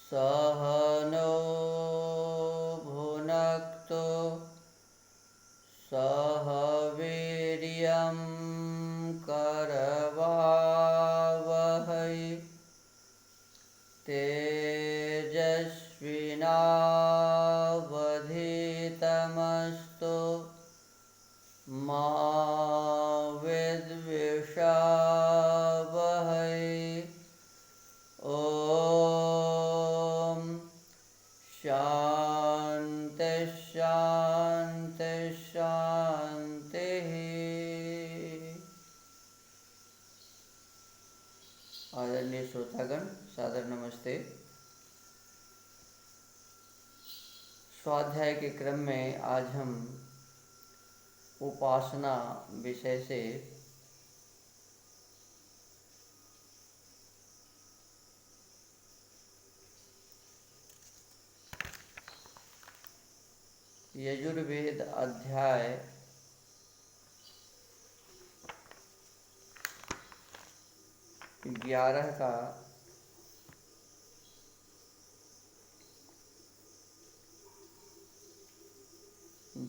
सह नो भुनक्तु सह वीर्यं करवावहै तेजस्विनावधीतमस्तु मा विद्विषावहै। ओम शांति शांति शांति। आदरणीय श्रोतागण, सादर नमस्ते। स्वाध्याय के क्रम में आज हम उपासना विषय से यजुर्वेद अध्याय 11 का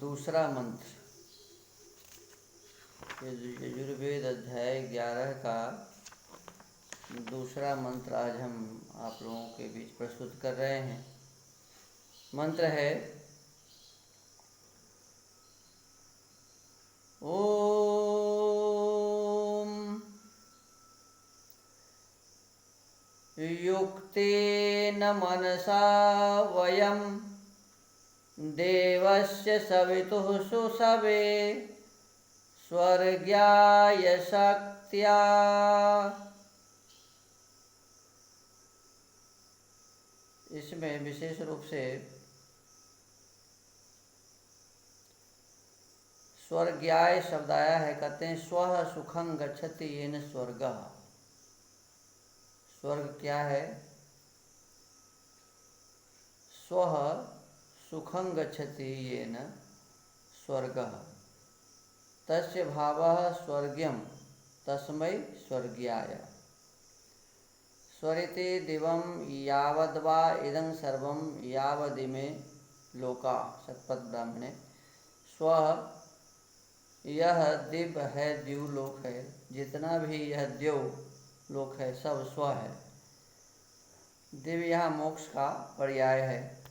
दूसरा मंत्र, यजुर्वेद अध्याय 11 का दूसरा मंत्र आज हम आप लोगों के बीच प्रस्तुत कर रहे हैं। मंत्र है ओम युक्तेन मनसा वयं देवस्य सवितुः सुषवे स्वर्गाय शक्त्या। इसमें विशेष रूप से स्वर्गाय शब्द आया है। कहते हैं स्वः सुखं गच्छति येन स्वर्गः। स्वर्ग क्या है? स्वः सुखं गच्छति येन स्वर्गः तस्य भावः स्वर्ग्यं तस्मै स्वर्ग्याय। स्वरिते दिवं यावद्वा इदं सर्वं यावदिमे लोका। शतपथ ब्राह्मणे स्वः, यह दिव्य है, द्युलोक है। जितना भी यह द्यौ लोक है सब स्व है। दिव्य यहाँ मोक्ष का पर्याय है।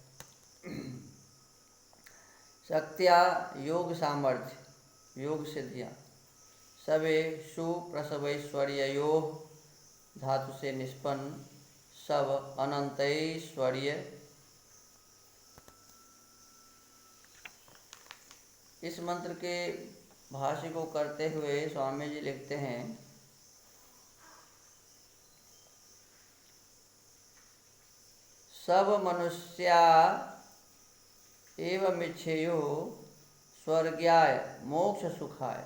शक्त्या योग सामर्थ्य, योग सिद्धियाँ। सवे सुप्रसवैश्वर्योः धातु से निष्पन्न सब अनंतैश्वर्य। इस मंत्र के भाष्य को करते हुए स्वामी जी लिखते हैं सब मनुष्या एवं इच्छेयो स्वर्गाय मोक्ष सुखाय।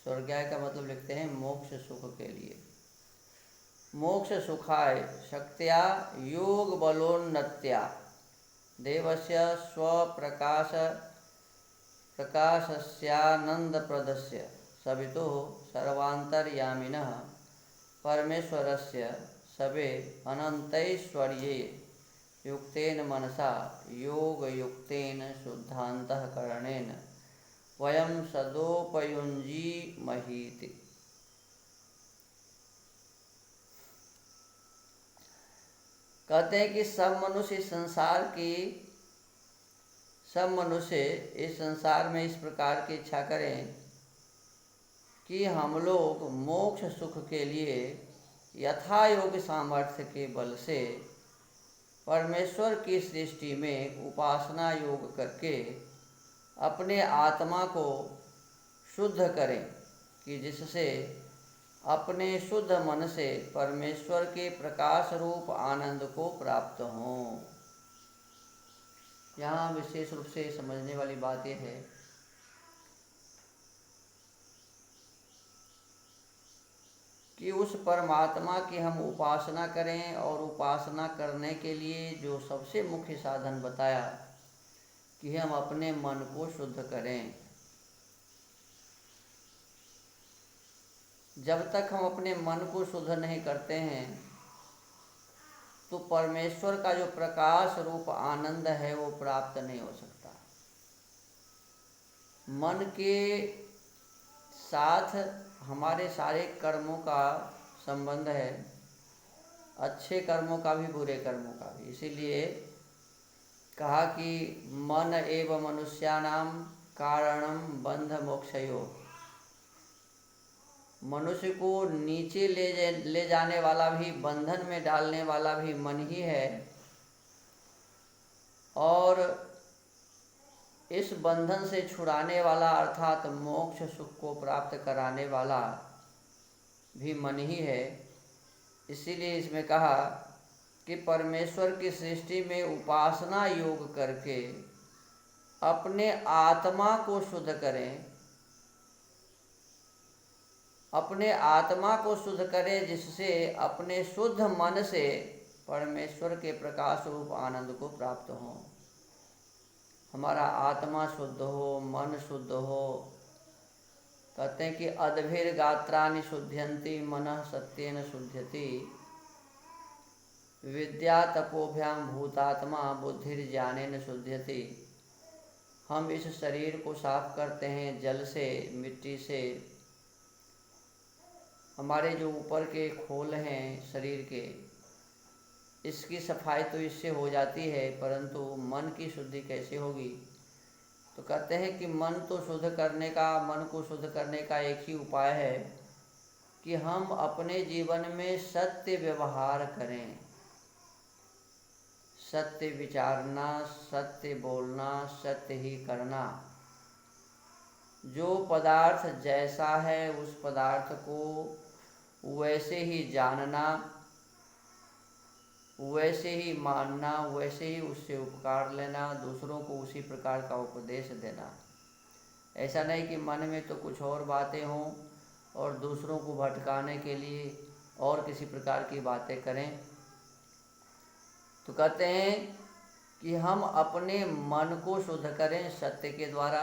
स्वर्गाय का मतलब लिखते हैं मोक्ष सुख के लिए। मोक्ष सुखाय शक्त्या योग बलोन्नत्या देवस्य स्वप्रकाश प्रकाशस्यानंदप्रदस्य सवितुः सर्वान्तर्यामिनः परमेश्वरस्य सवे अनन्तैश्वर्ये युक्तेन मनसा योगयुक्तेन शुद्धान्तःकरणेन वयं सदोपयुञ्जीमहीति। कहते हैं कि सब मनुष्य इस संसार में इस प्रकार की इच्छा करें कि हम लोग मोक्ष सुख के लिए यथा योग सामर्थ्य के बल से परमेश्वर की सृष्टि में उपासना योग करके अपने आत्मा को शुद्ध करें, कि जिससे अपने शुद्ध मन से परमेश्वर के प्रकाश रूप आनंद को प्राप्त हों। यहाँ विशेष रूप से समझने वाली बात यह है कि उस परमात्मा की हम उपासना करें, और उपासना करने के लिए जो सबसे मुख्य साधन बताया कि हम अपने मन को शुद्ध करें। जब तक हम अपने मन को शुद्ध नहीं करते हैं तो परमेश्वर का जो प्रकाश रूप आनंद है वो प्राप्त नहीं हो सकता। मन के साथ हमारे सारे कर्मों का संबंध है, अच्छे कर्मों का भी बुरे कर्मों का भी। इसीलिए कहा कि मन एव मनुष्याणाम कारणम बंध मोक्षयोः। मनुष्य को नीचे ले जाने वाला भी, बंधन में डालने वाला भी मन ही है, और इस बंधन से छुड़ाने वाला अर्थात मोक्ष सुख को प्राप्त कराने वाला भी मन ही है। इसीलिए इसमें कहा कि परमेश्वर की सृष्टि में उपासना योग करके अपने आत्मा को शुद्ध करें, अपने आत्मा को शुद्ध करें, जिससे अपने शुद्ध मन से परमेश्वर के प्रकाश रूप आनंद को प्राप्त हो। हमारा आत्मा शुद्ध हो, मन शुद्ध हो। कहते हैं कि अद्भिर गात्राणि शुद्ध्यन्ति मनः सत्येन शुद्ध्यति, विद्या तपोभ्याम भूतात्मा बुद्धिर्ज्ञानेन शुद्ध्यति। हम इस शरीर को साफ करते हैं जल से, मिट्टी से। हमारे जो ऊपर के खोल हैं शरीर के, इसकी सफाई तो इससे हो जाती है, परंतु मन की शुद्धि कैसे होगी? तो कहते हैं कि मन को शुद्ध करने का एक ही उपाय है कि हम अपने जीवन में सत्य व्यवहार करें, सत्य विचारना, सत्य बोलना, सत्य ही करना। जो पदार्थ जैसा है उस पदार्थ को वैसे ही जानना, वैसे ही मानना, वैसे ही उससे उपकार लेना, दूसरों को उसी प्रकार का उपदेश देना। ऐसा नहीं कि मन में तो कुछ और बातें हों और दूसरों को भटकाने के लिए और किसी प्रकार की बातें करें। तो कहते हैं कि हम अपने मन को शुद्ध करें सत्य के द्वारा,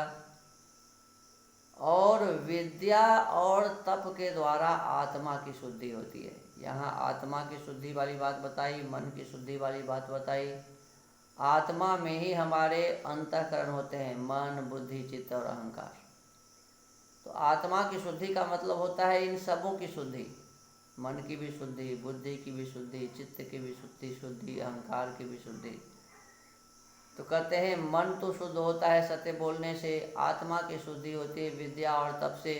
और विद्या और तप के द्वारा आत्मा की शुद्धि होती है। यहाँ आत्मा की शुद्धि वाली बात बताई, मन की शुद्धि वाली बात बताई। आत्मा में ही हमारे अंतःकरण होते हैं, मन, बुद्धि, चित्त और अहंकार। तो आत्मा की शुद्धि का मतलब होता है इन सबों की शुद्धि, मन की भी शुद्धि, बुद्धि की भी शुद्धि, चित्त की भी शुद्धि, अहंकार की भी शुद्धि। तो कहते हैं मन तो शुद्ध होता है सत्य बोलने से, आत्मा की शुद्धि होती है विद्या और तप से,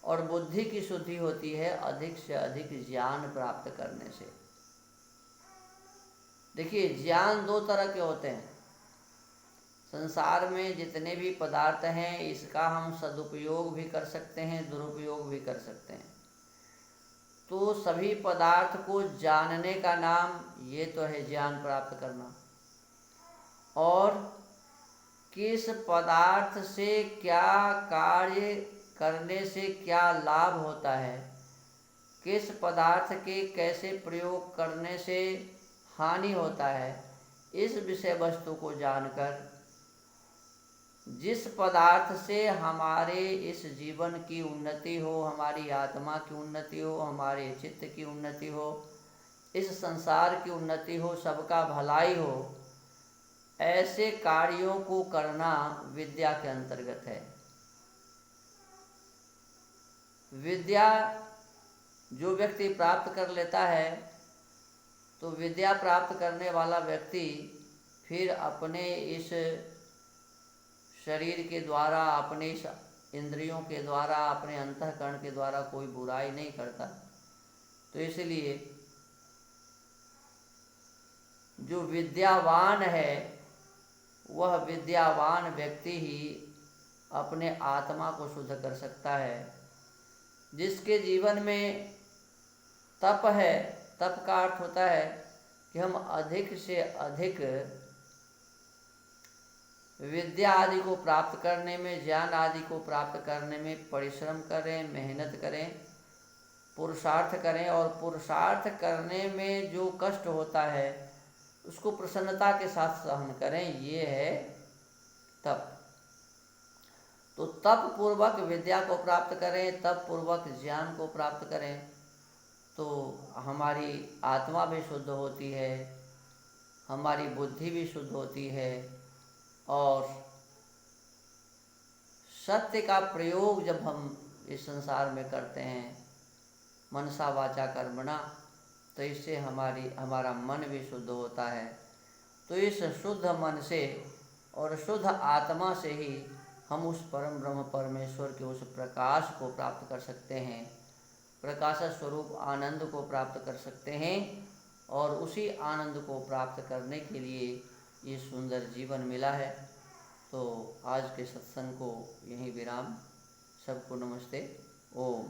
और बुद्धि की शुद्धि होती है अधिक से अधिक ज्ञान प्राप्त करने से। देखिए, ज्ञान दो तरह के होते हैं। संसार में जितने भी पदार्थ हैं इसका हम सदुपयोग भी कर सकते हैं, दुरुपयोग भी कर सकते हैं। तो सभी पदार्थ को जानने का नाम ये तो है ज्ञान प्राप्त करना। और किस पदार्थ से क्या कार्य करने से क्या लाभ होता है, किस पदार्थ के कैसे प्रयोग करने से हानि होता है, इस विषय वस्तु को जानकर जिस पदार्थ से हमारे इस जीवन की उन्नति हो, हमारी आत्मा की उन्नति हो, हमारे चित्त की उन्नति हो, इस संसार की उन्नति हो, सबका भलाई हो, ऐसे कार्यों को करना विद्या के अंतर्गत है। विद्या जो व्यक्ति प्राप्त कर लेता है, तो विद्या प्राप्त करने वाला व्यक्ति फिर अपने इस शरीर के द्वारा, अपने इस इंद्रियों के द्वारा, अपने अंतःकरण के द्वारा कोई बुराई नहीं करता। तो इसलिए जो विद्यावान है वह विद्यावान व्यक्ति ही अपने आत्मा को शुद्ध कर सकता है। जिसके जीवन में तप है, तप का अर्थ होता है कि हम अधिक से अधिक विद्या आदि को प्राप्त करने में, ज्ञान आदि को प्राप्त करने में परिश्रम करें, मेहनत करें, पुरुषार्थ करें, और पुरुषार्थ करने में जो कष्ट होता है उसको प्रसन्नता के साथ सहन करें। ये है तप। तो तप पूर्वक विद्या को प्राप्त करें, तप पूर्वक ज्ञान को प्राप्त करें। तो हमारी आत्मा भी शुद्ध होती है, हमारी बुद्धि भी शुद्ध होती है, और सत्य का प्रयोग जब हम इस संसार में करते हैं मनसा वाचा कर्मणा, तो इससे हमारा मन भी शुद्ध होता है। तो इस शुद्ध मन से और शुद्ध आत्मा से ही हम उस परम ब्रह्म परमेश्वर के उस प्रकाश को प्राप्त कर सकते हैं, प्रकाश स्वरूप आनंद को प्राप्त कर सकते हैं। और उसी आनंद को प्राप्त करने के लिए ये सुंदर जीवन मिला है। तो आज के सत्संग को यहीं विराम। सबको नमस्ते। ओम।